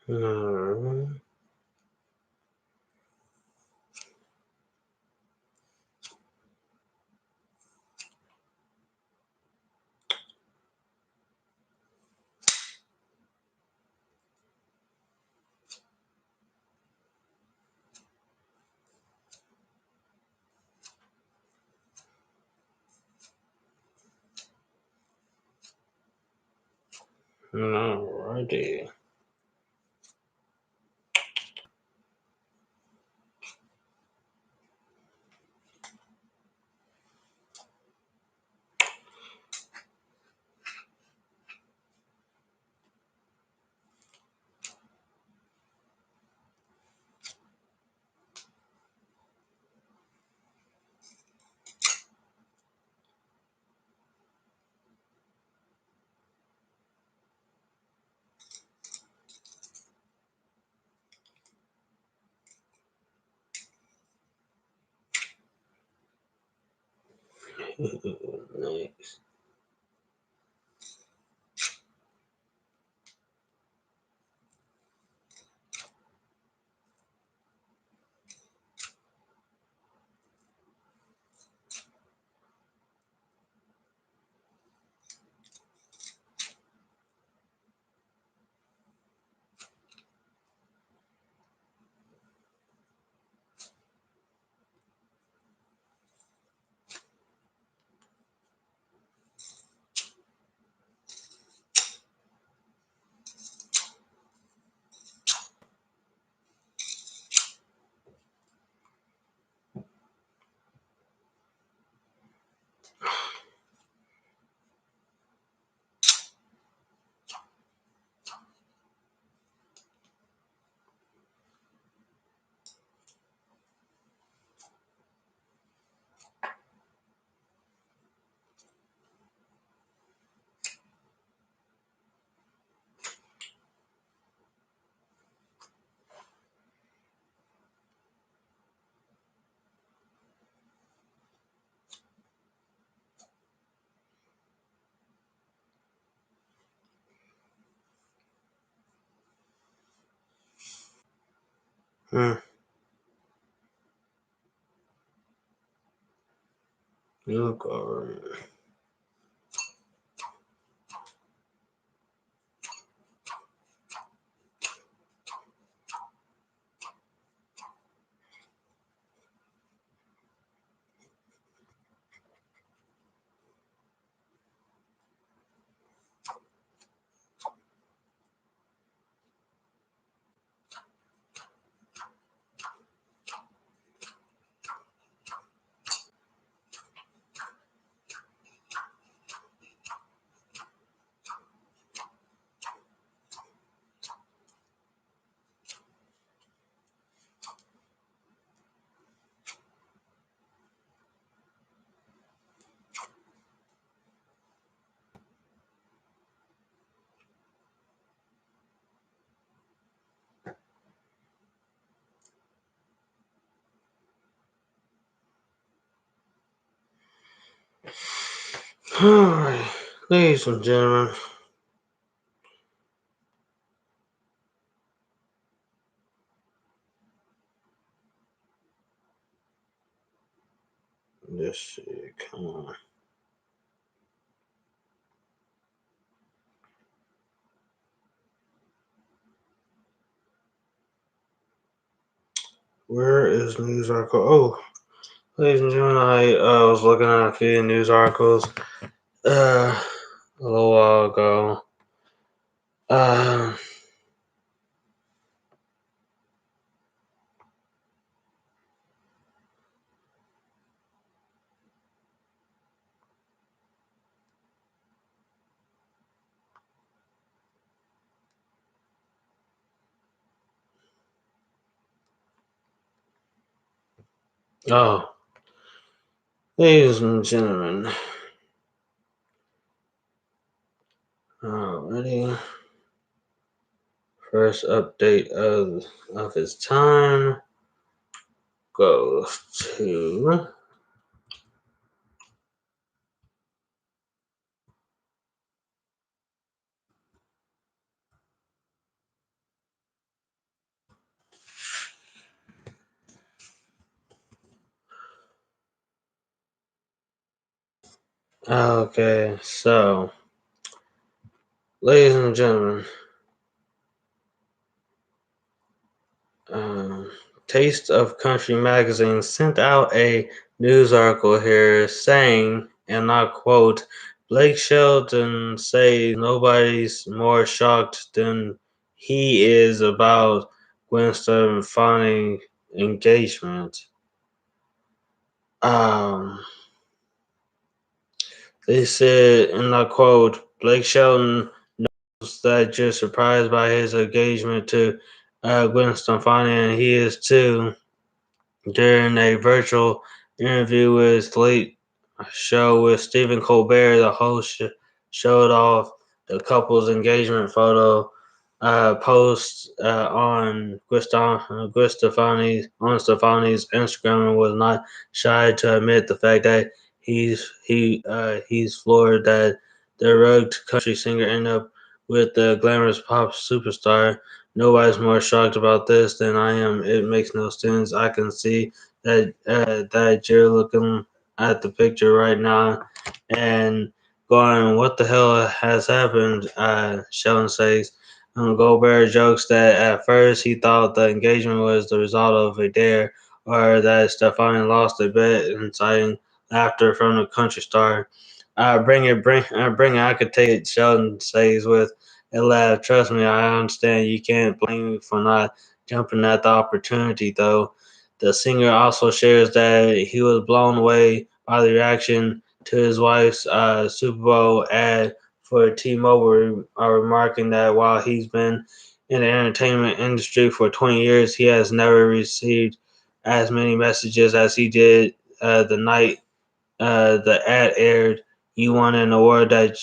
Alrighty. Nice. Look, alright. Alright, ladies and gentlemen. Let's see, come on. Where is news article? Oh, ladies and gentlemen, I was looking at a few news articles a little while ago. Oh, ladies and gentlemen. Alrighty. First update of his time goes to Okay, so, ladies and gentlemen, um, Taste of Country magazine sent out a news article here saying, and I quote, Blake Shelton say nobody's more shocked than he is about Gwen Stefani engagement. Um, they said, and I quote, Blake Shelton knows that you're surprised by his engagement to Gwen Stefani, and he is too. During a virtual interview with Late Show with Stephen Colbert, the host showed off the couple's engagement photo post on Stefani's Instagram, and was not shy to admit the fact that he's floored that the rugged country singer ended up with the glamorous pop superstar. Nobody's more shocked about this than I am. It makes no sense. I can see that you're looking at the picture right now and going, "What the hell has happened?" Sheldon says. Goldberg jokes that at first he thought the engagement was the result of a dare, or that Stefani lost a bet, inciting laughter from the country star. Bring it. I could take it. Sheldon says with a laugh. Trust me, I understand. You can't blame me for not jumping at the opportunity, though. The singer also shares that he was blown away by the reaction to his wife's Super Bowl ad for T-Mobile, remarking that while he's been in the entertainment industry for 20 years, he has never received as many messages as he did the night the ad aired. You won an award an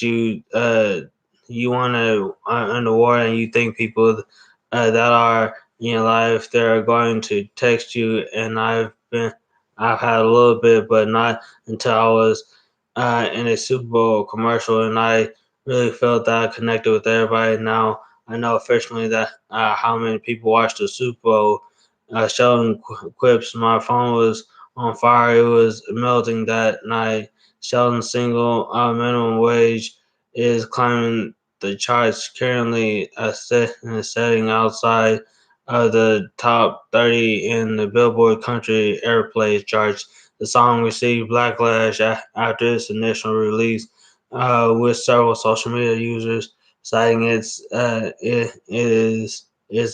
award, and you think people that are in your life they're going to text you. And I've had a little bit, but not until I was in a Super Bowl commercial, and I really felt that I connected with everybody. Now I know officially that how many people watched the Super Bowl. Sheldon quips, my phone was on fire. It was melting that night. Sheldon's single minimum wage is climbing the charts, currently setting outside of the top 30 in the Billboard Country Airplay charts. The song received backlash after its initial release, with several social media users citing it is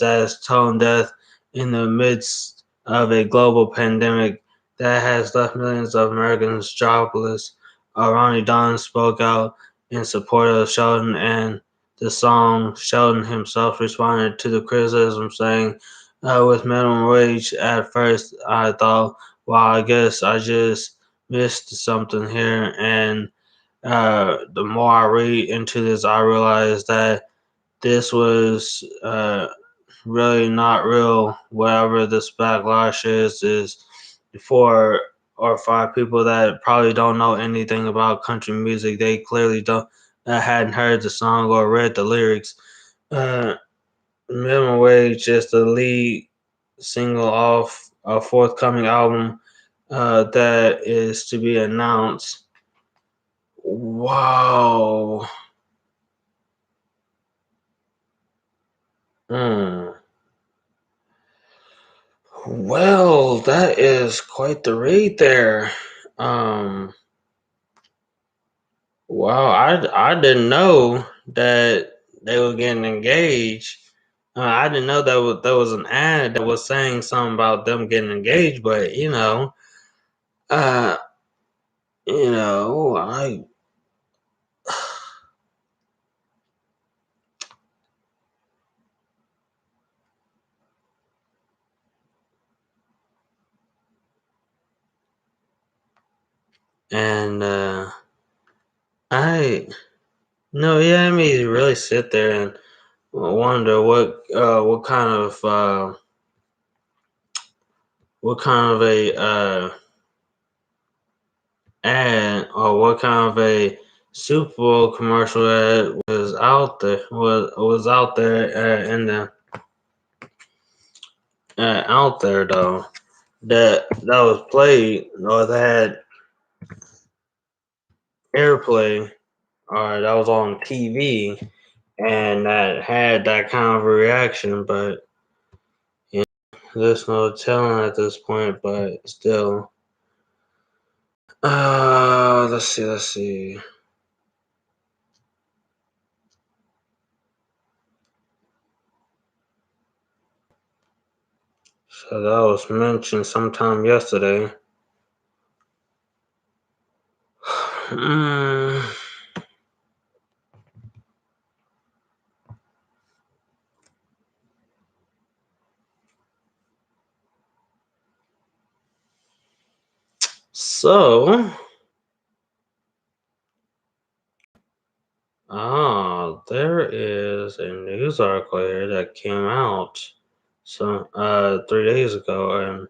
as tone deaf in the midst of a global pandemic that has left millions of Americans jobless. Ronnie Don spoke out in support of Sheldon and the song. Sheldon himself responded to the criticism, saying, with minimum wage, at first I thought, well, I guess I just missed something here. And the more I read into this, I realized that this was really not real. Whatever this backlash is four or five people that probably don't know anything about country music. They clearly don't hadn't heard the song or read the lyrics. Uh, Minimum Wage is the lead single off a forthcoming album that is to be announced. Wow. Hmm. Well, that is quite the read there. Um, wow, I didn't know that they were getting engaged. I didn't know that was an ad that was saying something about them getting engaged, but uh, I and I no, yeah, I mean, really sit there and wonder what kind of a ad or what kind of a Super Bowl commercial ad was out there in the out there though that was played or that airplay that was on TV and that had that kind of a reaction, but there's no telling at this point, but still. Let's see. So that was mentioned sometime yesterday. Mm. So, there is a news article here that came out 3 days ago,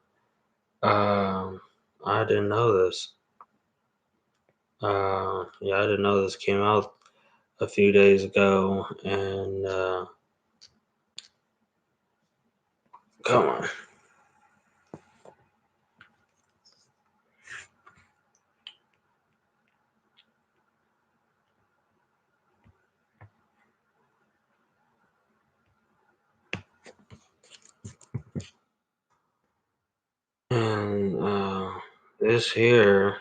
and I didn't know this. Yeah, I didn't know this came out a few days ago, and come on. And this here,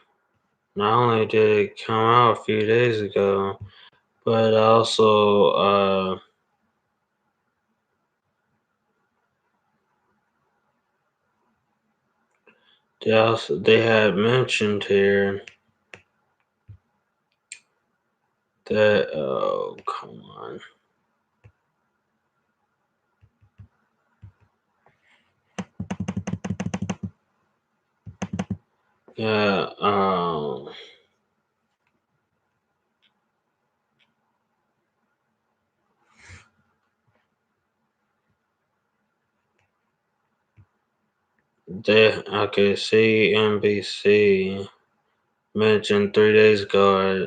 not only did it come out a few days ago, but also they had mentioned here that come on. Yeah, CNBC mentioned 3 days ago.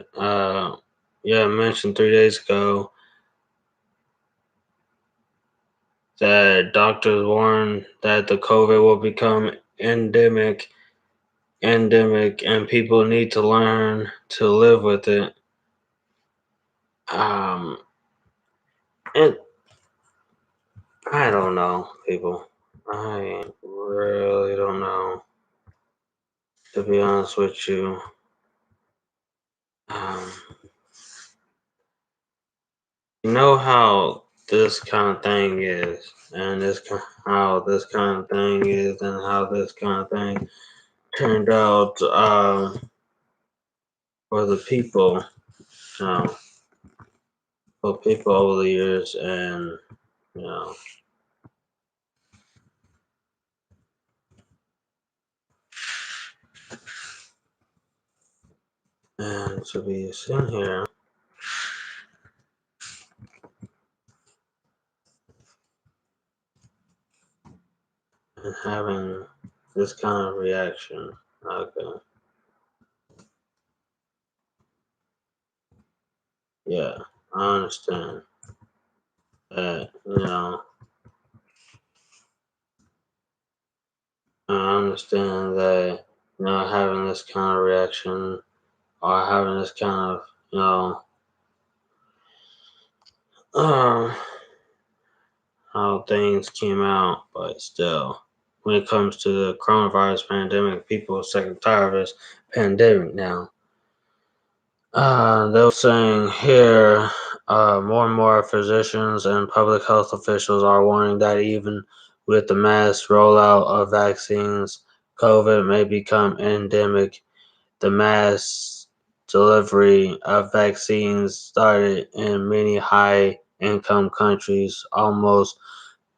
Mentioned 3 days ago that doctors warn that the COVID will become endemic, and people need to learn to live with it. And I don't know, people. I really don't know, to be honest with you. Um, you know how this kind of thing is, and how this kind of thing is, and how this kind of thing turned out for the people, you know, for people over the years, and you know, and to be sitting here and having this kind of reaction. Okay. Yeah, I understand that, I understand that, having this kind of reaction or having this kind of, uh, how things came out, but still, when it comes to the coronavirus pandemic, people are sick and tired of this pandemic now. They were saying here, more and more physicians and public health officials are warning that even with the mass rollout of vaccines, COVID may become endemic. The mass delivery of vaccines started in many high-income countries almost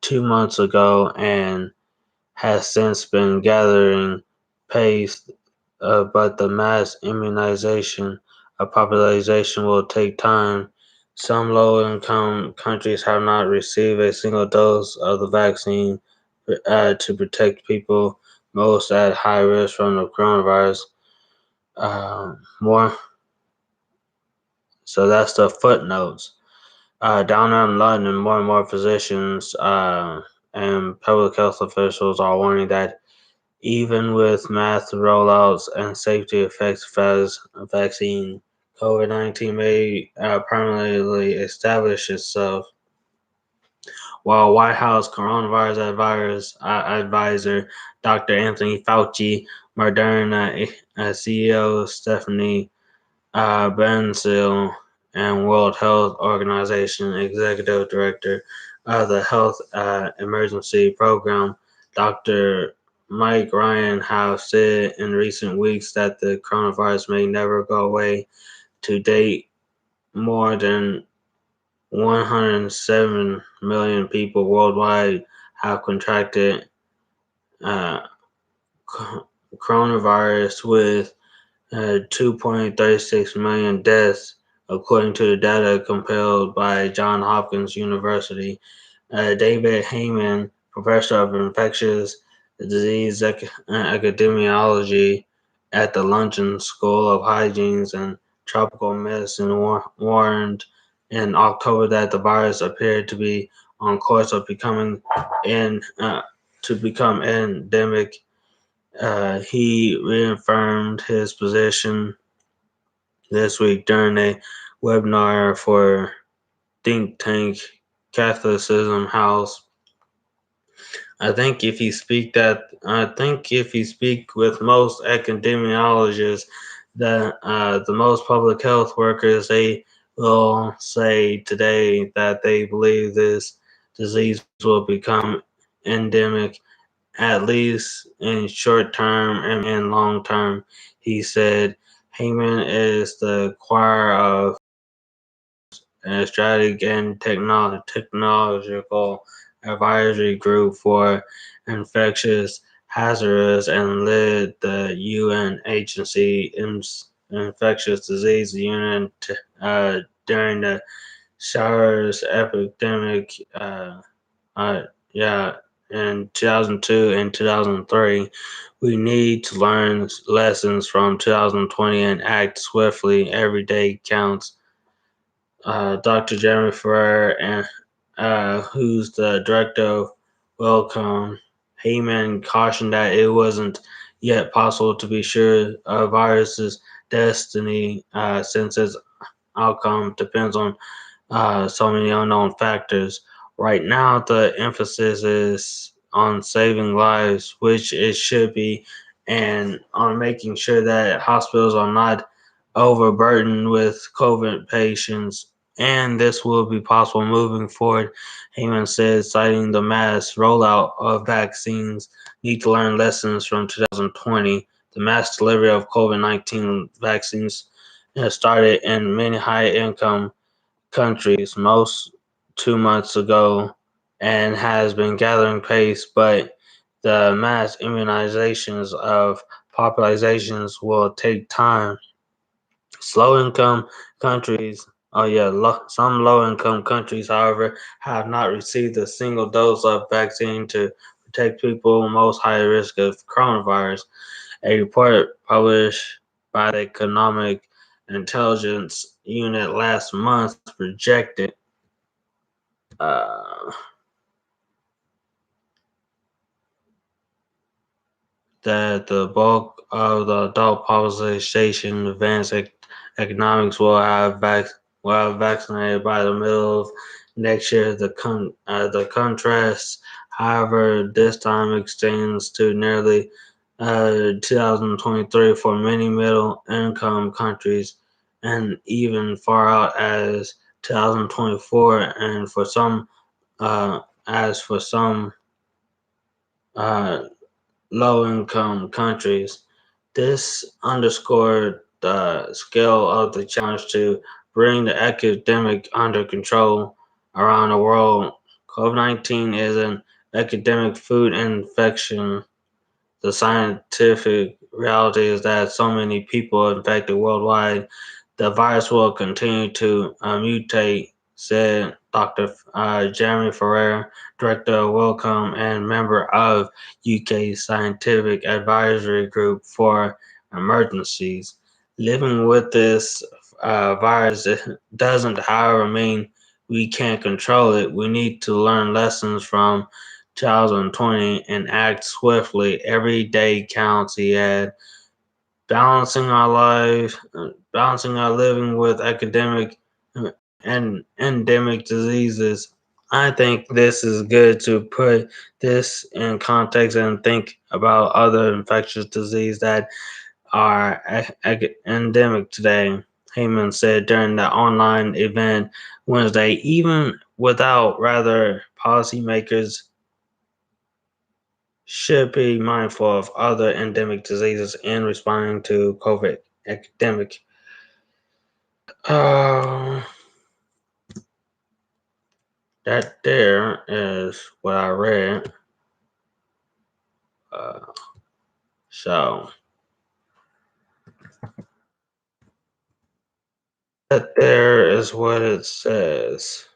2 months ago and has since been gathering pace, but the mass immunization of population will take time. Some low-income countries have not received a single dose of the vaccine to protect people most at high risk from the coronavirus. More. So that's the footnotes. Down in London, more and more physicians and public health officials are warning that even with mass rollouts and safety effects of vaccine, COVID-19 may permanently establish itself. While White House coronavirus advisor Dr. Anthony Fauci, Moderna CEO Stephanie Benzel, and World Health Organization Executive Director of the Health Emergency Program, Dr. Mike Ryan, have said in recent weeks that the coronavirus may never go away. To date, more than 107 million people worldwide have contracted uh, coronavirus, with 2.36 million deaths, according to the data compiled by Johns Hopkins University. David Heyman, professor of infectious disease epidemiology at the London School of Hygiene and Tropical Medicine, warned in October that the virus appeared to be on course of becoming to become endemic. He reaffirmed his position this week during a webinar for think tank Catholicism House. I think if you speak with most epidemiologists, the most public health workers, they will say today that they believe this disease will become endemic, at least in short term and long term. He said Heyman is the choir of strategic and technological advisory group for infectious hazards and led the UN agency infectious disease unit during the SARS epidemic. Uh, yeah, in 2002 and 2003. We need to learn lessons from 2020 and act swiftly. Every day counts. Dr. Jeremy Ferrer, who's the director of Wellcome, Heyman cautioned that it wasn't yet possible to be sure a virus's destiny, since its outcome depends on so many unknown factors. Right now, the emphasis is on saving lives, which it should be, and on making sure that hospitals are not overburdened with COVID patients, and this will be possible moving forward. Heyman said, citing the mass rollout of vaccines, need to learn lessons from 2020. The mass delivery of COVID-19 vaccines has started in many high-income countries most 2 months ago and has been gathering pace, but the mass immunizations of populations will take time. Slow income countries, some low income countries, however, have not received a single dose of vaccine to protect people most high risk of coronavirus. A report published by the Economic Intelligence Unit last month projected uh, that the bulk of the adult population, advanced economics, will have vaccinated by the middle of next year. The contrast, however, this time extends to nearly 2023 for many middle-income countries, and even far out as 2024, and for some, as for some uh, low-income countries. This underscored the scale of the challenge to bring the epidemic under control around the world. COVID-19 is an epidemic food infection. The scientific reality is that so many people are infected worldwide, the virus will continue to mutate, said Dr. Jeremy Ferrer, director of Wellcome and member of UK's Scientific Advisory Group for Emergencies. Living with this virus doesn't, however, mean we can't control it. We need to learn lessons from 2020 and act swiftly. Every day counts, he had. balancing our life, balancing our living with academic and endemic diseases. I think this is good to put this in context and think about other infectious disease that are endemic today. Heyman said during the online event Wednesday, even without rather policymakers should be mindful of other endemic diseases in responding to COVID epidemic. Uh, that there is what I read. Uh, so that there is what it says.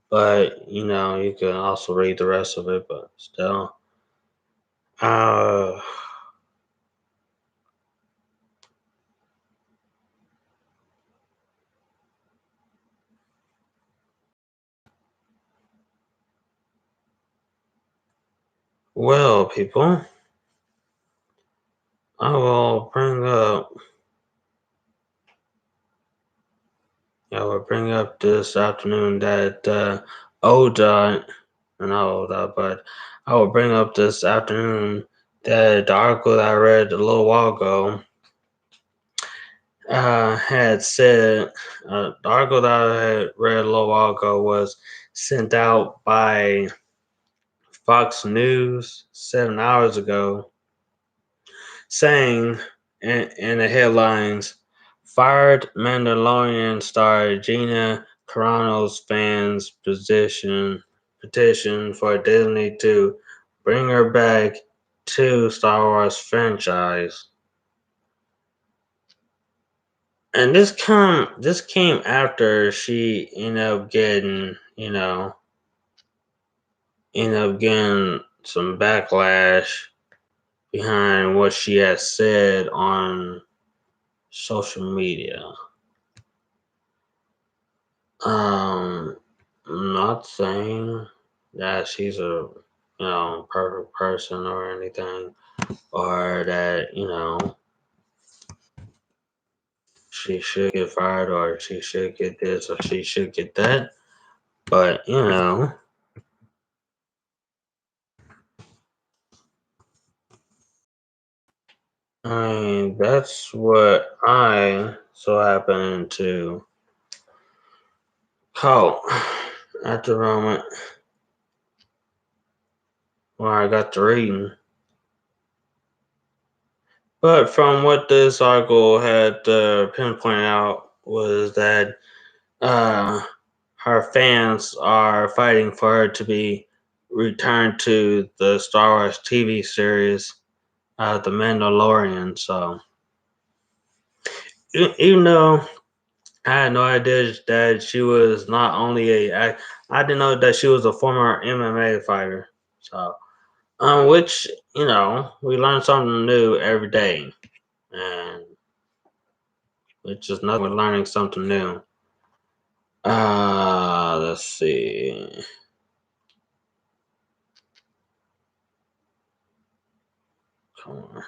But you can also read the rest of it. But still, uh, well, people, I will bring up. I will bring up this afternoon that ODOT, not ODOT, but I will bring up this afternoon that the article that I read a little while ago had said, the article that I had read a little while ago was sent out by Fox News 7 hours ago, saying in the headlines, fired Mandalorian star Gina Carano's fans petition for Disney to bring her back to Star Wars franchise. And this came after she ended up getting some backlash behind what she had said on social media. I'm not saying that she's a perfect person or anything, or that she should get fired or she should get this or she should get that. But I mean, that's what I so happen to call at the moment when I got to reading. But from what this article had pinpointed out was that uh, her fans are fighting for her to be returned to the Star Wars TV series, The Mandalorian. So, even though I had no idea that she was not only I didn't know that she was a former MMA fighter. So, which we learn something new every day, and which is nothing. We're learning something new. Let's see. Come on.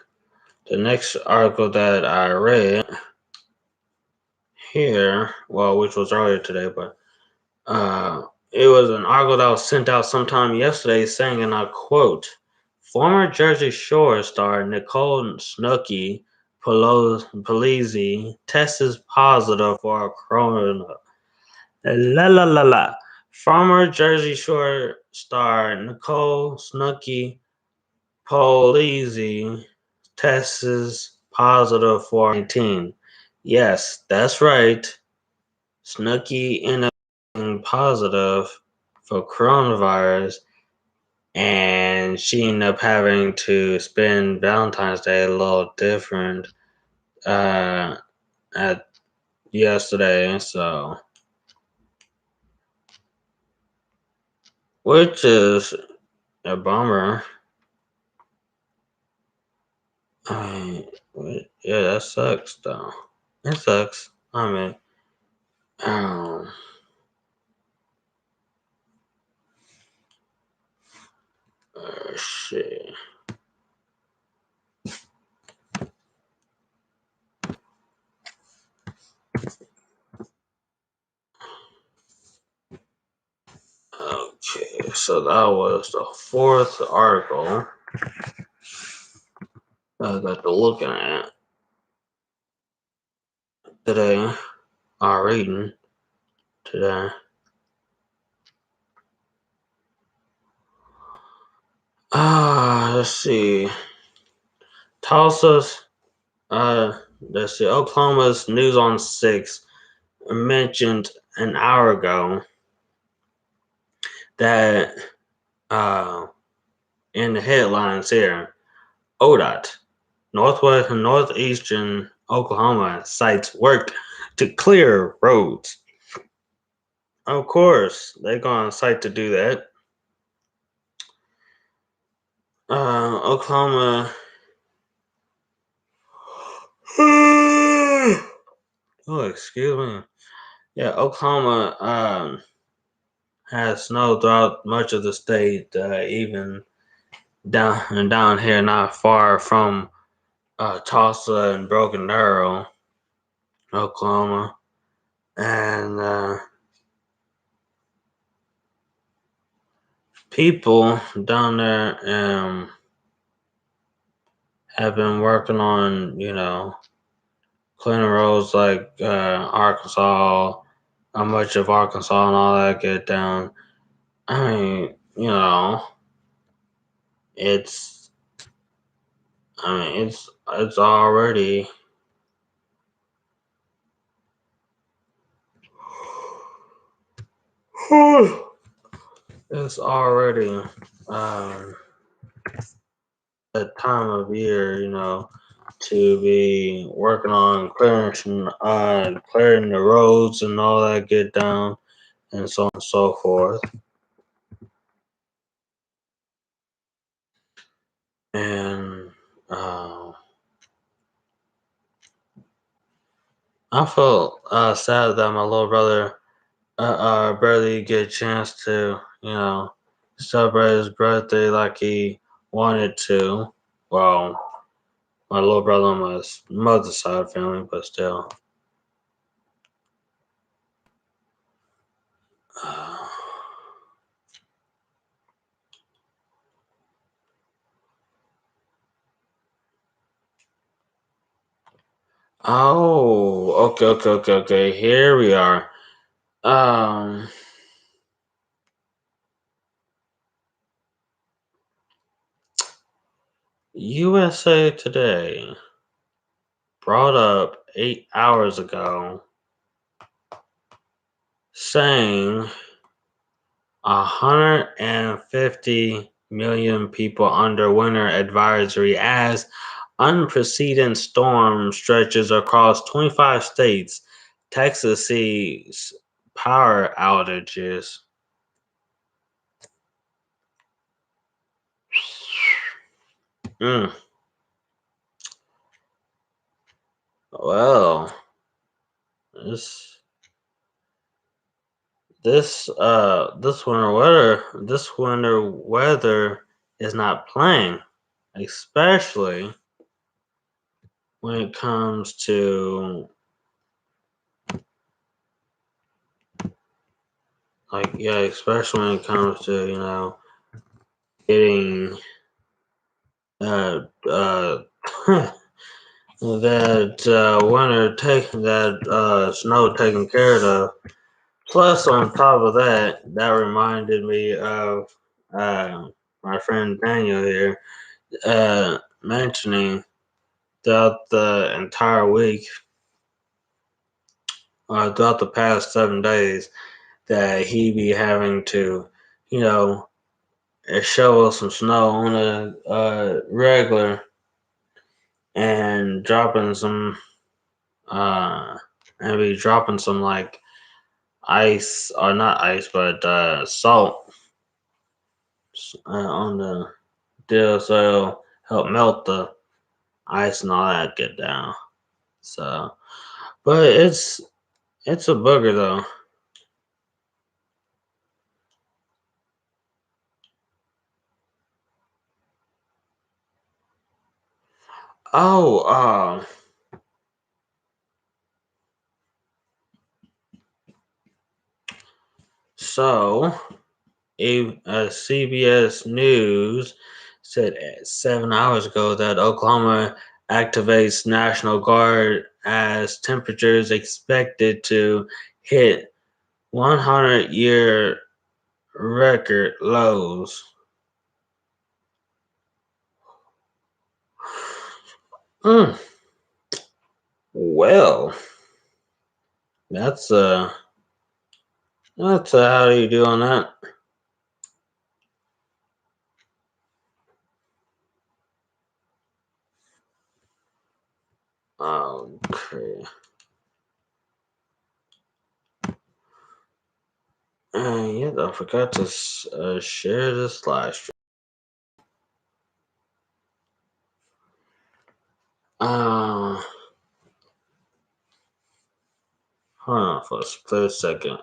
The next article that I read here, well, which was earlier today, but it was an article that was sent out sometime yesterday saying, and I quote, former Jersey Shore star Nicole Snooki Polizzi tests positive for corona. La la la la. Former Jersey Shore star Nicole Snooki Polizzi tests positive for 19. Yes, that's right. Snooki ended up being positive for coronavirus, and she ended up having to spend Valentine's Day a little different at yesterday. So, which is a bummer. I mean, yeah, that sucks though. It sucks. I mean, um, shit. So that was the fourth article I got to looking at today, or reading today. Let's see. Tulsa's, let's see, Oklahoma's News on 6 mentioned an hour ago that, in the headlines here, ODOT, Northeastern Oklahoma sites work to clear roads. Of course, they're going on site to do that. Oklahoma. Oh, excuse me. Yeah, Oklahoma has snow throughout much of the state, even down here, not far from Tulsa and Broken Arrow, Oklahoma, and people down there have been working on, cleaning roads like Arkansas, how much of Arkansas and all that get down. I mean, it's, it's already. It's already that time of year, to be working on clearing the roads and all that get down, and so on and so forth. And I felt sad that my little brother barely get a chance to, celebrate his birthday like he wanted to. Well, my little brother on my mother's side of the family, but still. Oh, okay. Here we are. Um, USA Today brought up 8 hours ago saying 150 million people under winter advisory as unprecedented storm stretches across 25 states. Texas sees power outages. Well, this winter weather is not playing, especially when it comes to especially when it comes to getting that winter taking that snow taken care of. Plus, on top of that, that reminded me of my friend Daniel here mentioning throughout the entire week, throughout the past 7 days, that he be having to, shovel some snow on a regular and dropping some, maybe dropping some like ice, or not ice, but salt on the deal, so it'll help melt the ice and all that get down. So, but it's a booger though. Oh, so CBS News said 7 hours ago that Oklahoma activates National Guard as temperatures expected to hit 100-year record lows. Well, that's how do you do on that? Okay. Yeah, I forgot to share this live stream. Hold on for a split second.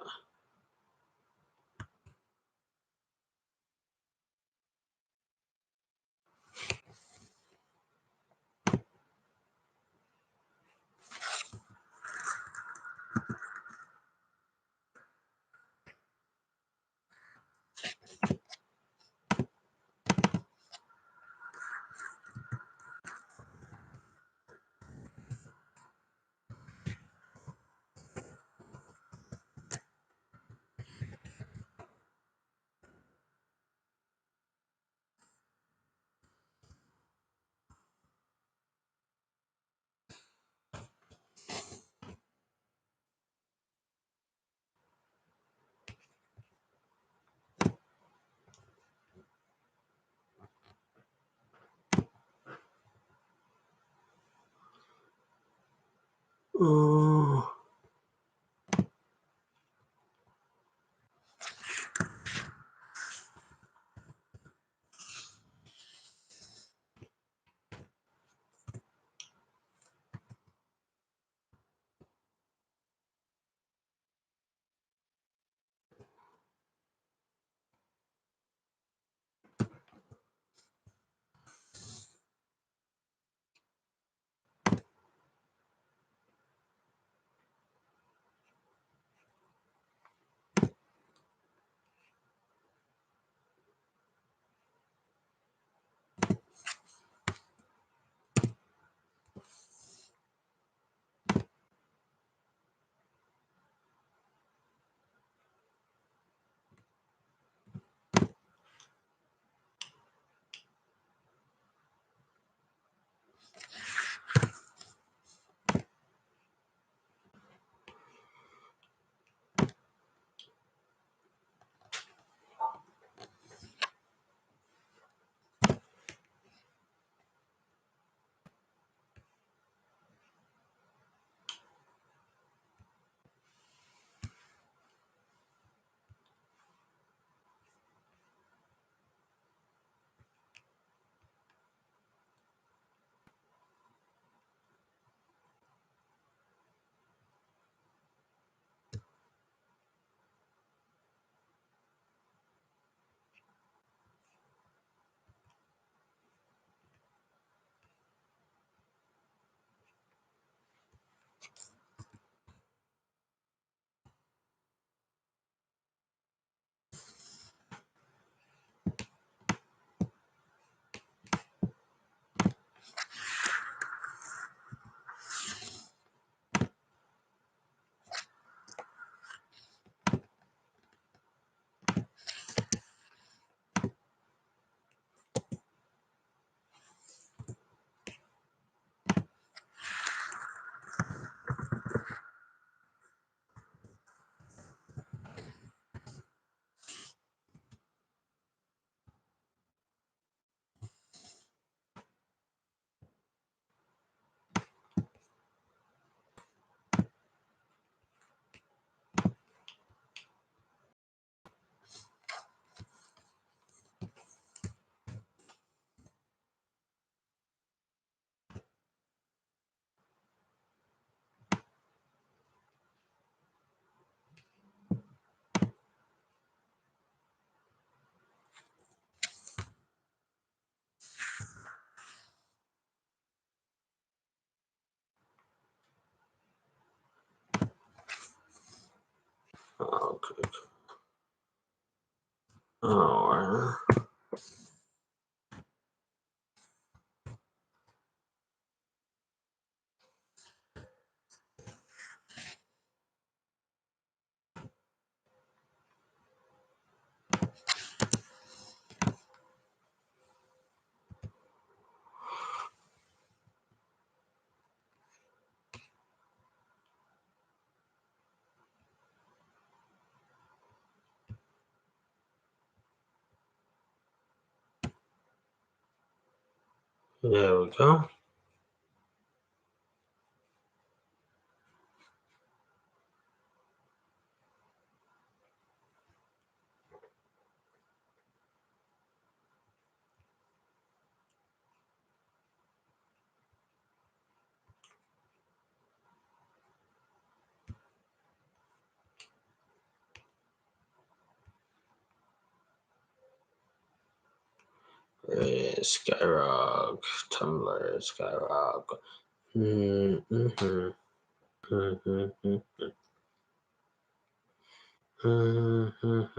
Oh. Okay. Oh, there we go. Skyrock, Tumblr, Skyrock. Mm-hmm. Mm-hmm. Mm-hmm. Mm-hmm.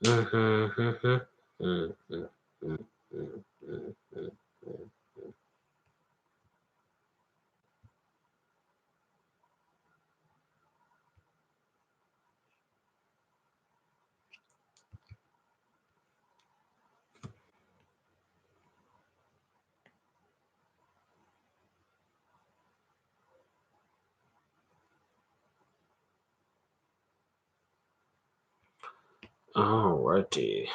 Mm-hmm. Mm-hmm. Mm-hmm. Alrighty.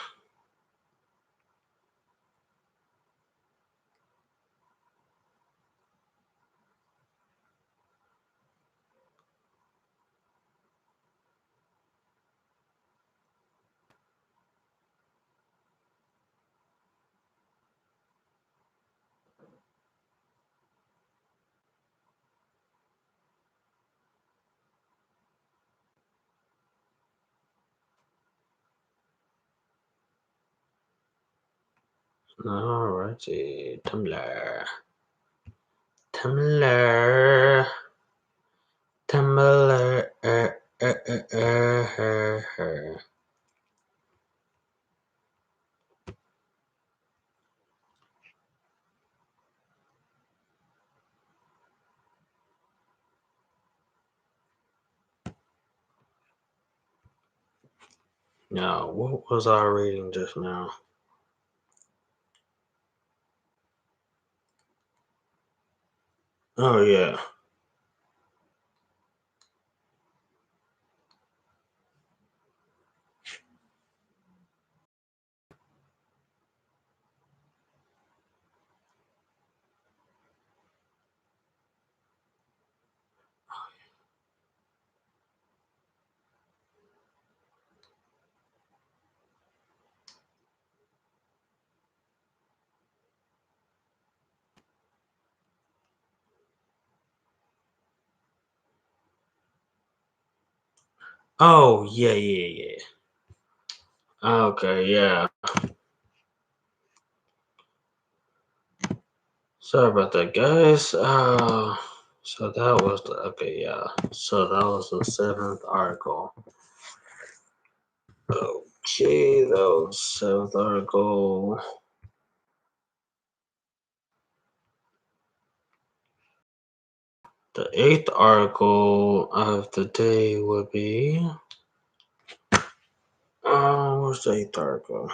Alrighty. Tumblr. Tumblr. Tumblr. Now, what was I reading just now? Oh, yeah. Oh, yeah. Okay, yeah. Sorry about that, guys. So that was yeah. So that was the 7th article. Okay, that was 7th article. The 8th article of the day would be. What's the 8th article?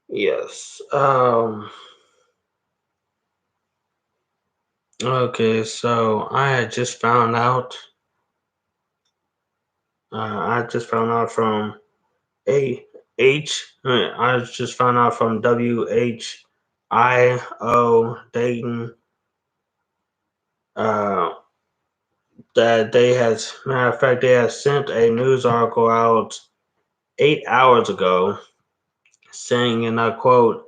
Yes. Okay, so I just found out from A I just found out from WHIO Dayton uh, that matter of fact, they had sent a news article out 8 hours ago saying, and I quote,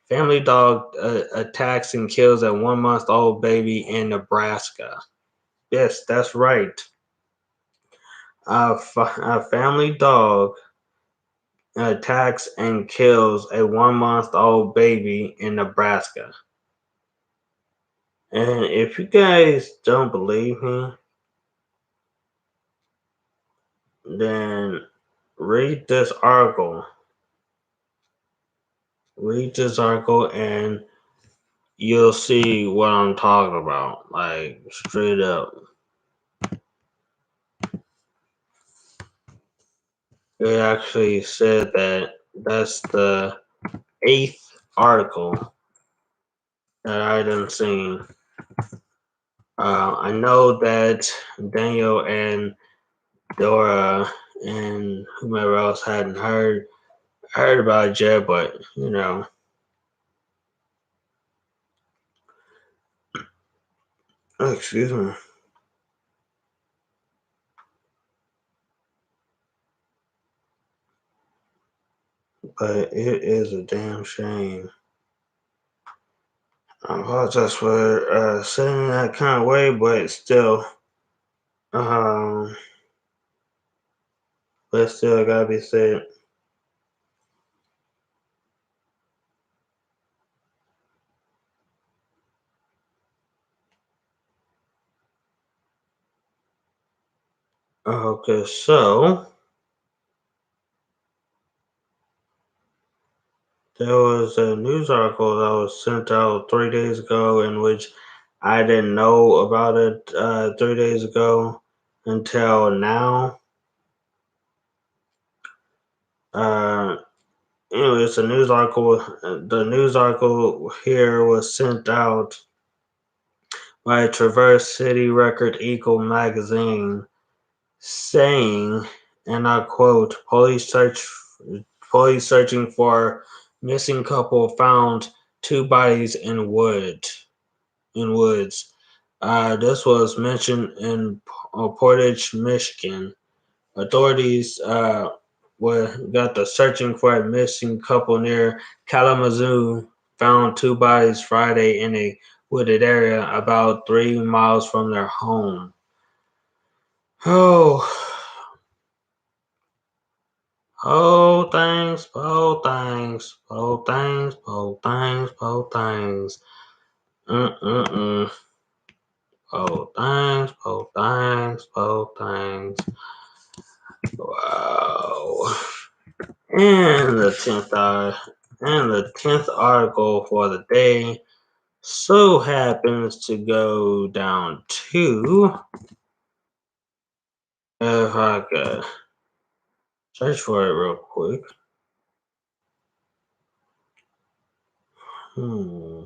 family dog attacks and kills a 1-month-old baby in Nebraska. Yes, that's right. A family dog attacks and kills a 1-month-old baby in Nebraska. And if you guys don't believe me, then read this article. Read this article and you'll see what I'm talking about. Like, straight up. It actually said that that's the 8th article that I done seen. I know that Daniel and Dora and whomever else hadn't heard about it yet, but excuse me. But it is a damn shame. I apologize for saying that kind of way, um, but still gotta be said. Okay, so there was a news article that was sent out 3 days ago in which I didn't know about it 3 days ago until now. Uh, anyway, it's a news article. The news article here was sent out by Traverse City Record Eagle magazine saying, and I quote, police searching for missing couple found two bodies in woods. This was mentioned in Portage, Michigan. Authorities got the searching for a missing couple near Kalamazoo found two bodies Friday in a wooded area about 3 miles from their home. Oh, oh, things, oh, things, oh, things, oh, things, oh, things. Mm-mm-mm. Oh, things, oh, things, oh, things. Wow. And the tenth article for the day so happens to go down to, if I could search for it real quick. Hmm.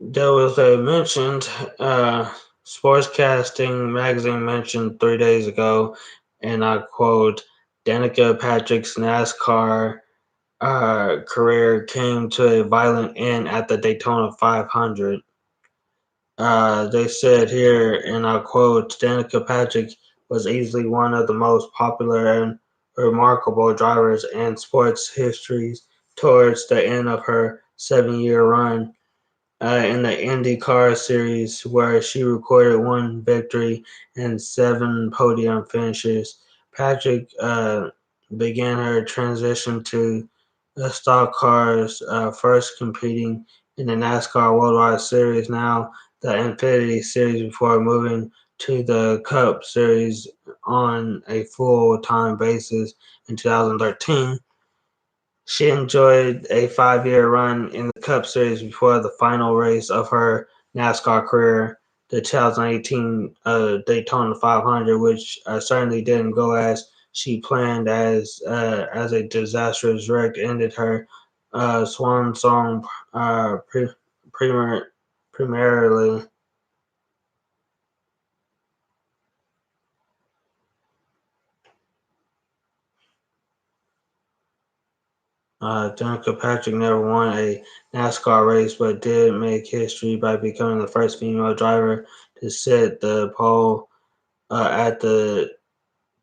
There was a mentioned Sportscasting magazine mentioned 3 days ago, and I quote, Danica Patrick's NASCAR career came to a violent end at the Daytona 500. They said here, and I quote, Danica Patrick was easily one of the most popular and remarkable drivers in sports histories towards the end of her 7-year run in the IndyCar series, where she recorded one victory and 7 podium finishes. Patrick began her transition to the stock cars, first competing in the NASCAR Worldwide Series, now the Infinity Series, before moving to the Cup Series on a full-time basis in 2013. She enjoyed a 5-year run in the Cup Series before the final race of her NASCAR career, the 2018 Daytona 500, which certainly didn't go as she planned, as a disastrous wreck ended her swan song primarily. Danica Patrick never won a NASCAR race, but did make history by becoming the first female driver to set the pole at the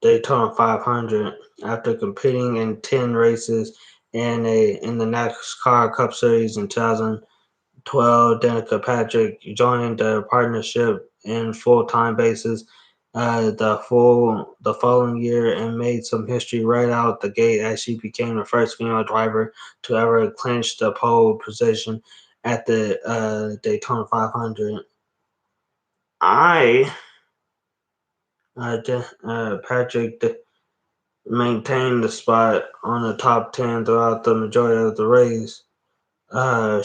Daytona 500 after competing in 10 races in the NASCAR Cup Series in 2012. Danica Patrick joined the partnership in full-time basis the following year and made some history right out the gate as she became the first female driver to ever clinch the pole position at the Daytona 500. I Patrick maintained the spot on the top 10 throughout the majority of the race.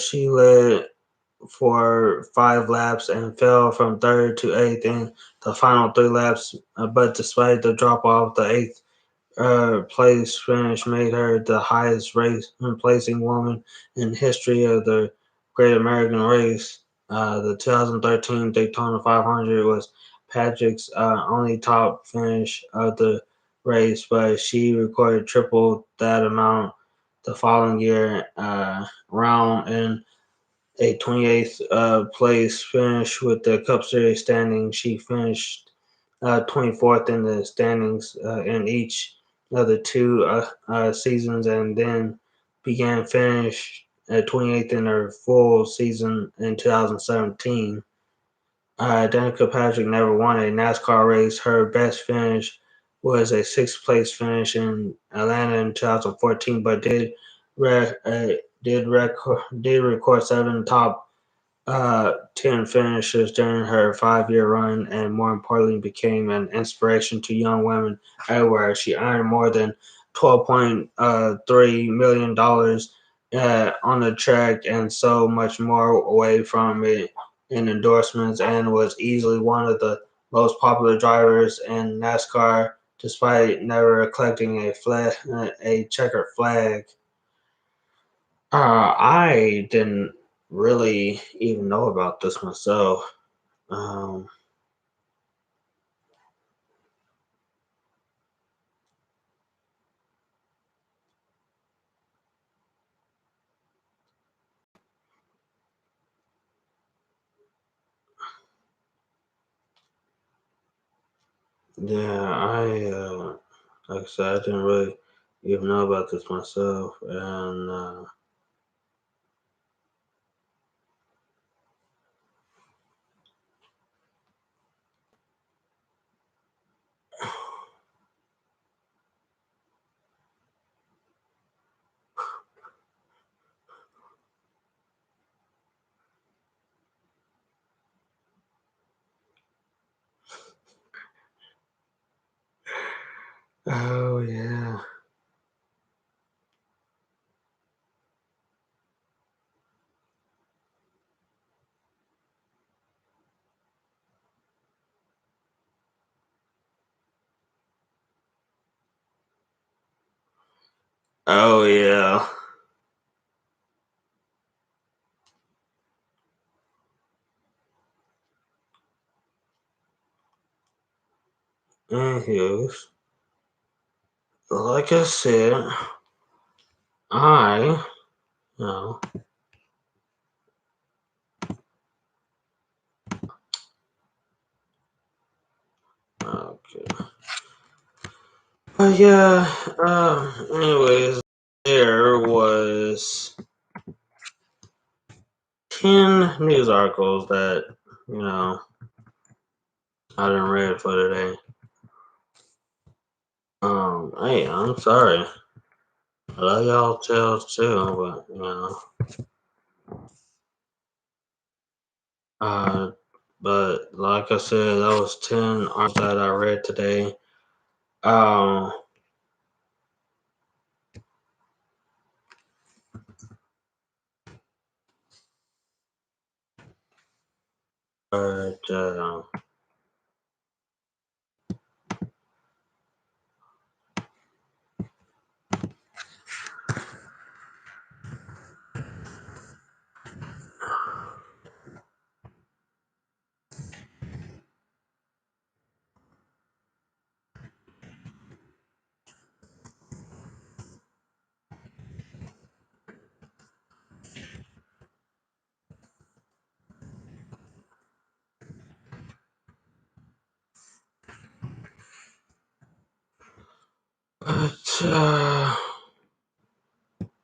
She led for 5 laps and fell from third to eighth in the final 3 laps. But despite the drop off, the eighth place finish made her the highest race placing woman in history of the Great American Race. The 2013 Daytona 500 was Patrick's only top finish of the race, but she recorded triple that amount the following year round in a 28th place finish with the Cup Series standings. She finished 24th in the standings in each of the two seasons, and then began finish at 28th in her full season in 2017. Danica Patrick never won a NASCAR race. Her best finish was a sixth place finish in Atlanta in 2014, but did record 7 top 10 finishes during her 5-year run, and more importantly, became an inspiration to young women everywhere. She earned more than $12.3 million on the track and so much more away from it in endorsements, and was easily one of the most popular drivers in NASCAR, despite never collecting a checkered flag. I didn't really even know about this myself. Um, yeah, like I said, I didn't really even know about this myself, and oh yeah, oh yeah. Anywho, like I said, I no, okay, but yeah. Anyways, there was 10 news articles that you know I didn't read for today. Hey, I'm sorry. I love y'all tales too, but uh, but like I said, that was 10 articles that I read today. Um, but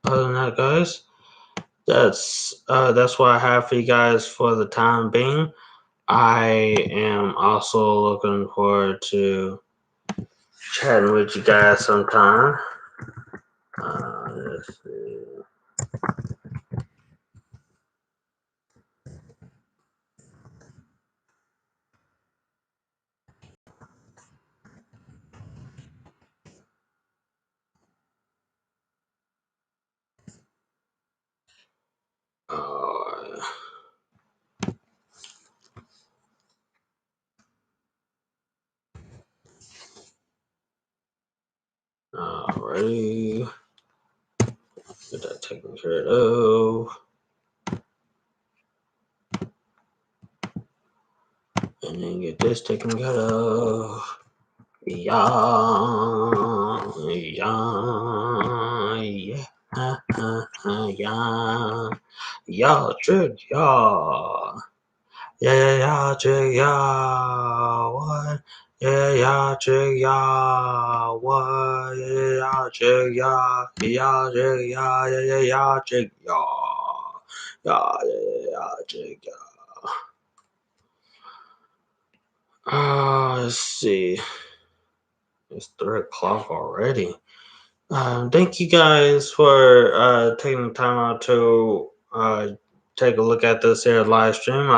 but other than that, guys, that's what I have for you guys for the time being. I am also looking forward to chatting with you guys sometime. Let's see. Alrighty. Get that taken care of. And then get this taken care of. Yeah, yeah, yeah, yeah, yeah, trick, yeah. Yeah, yeah, chick, yeah, what? Yeah, yeah, chick, yeah, what? Yeah, chick, yeah, chick, yeah, chick, yeah, chick, yeah. Let's see. It's 3 o'clock already. Thank you guys for taking the time out to take a look at this here live stream.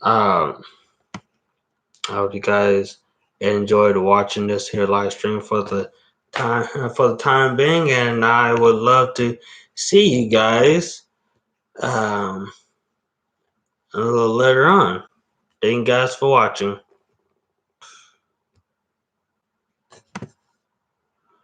Um, I hope you guys enjoyed watching this here live stream for the time being, and I would love to see you guys a little later on. Thank you guys for watching.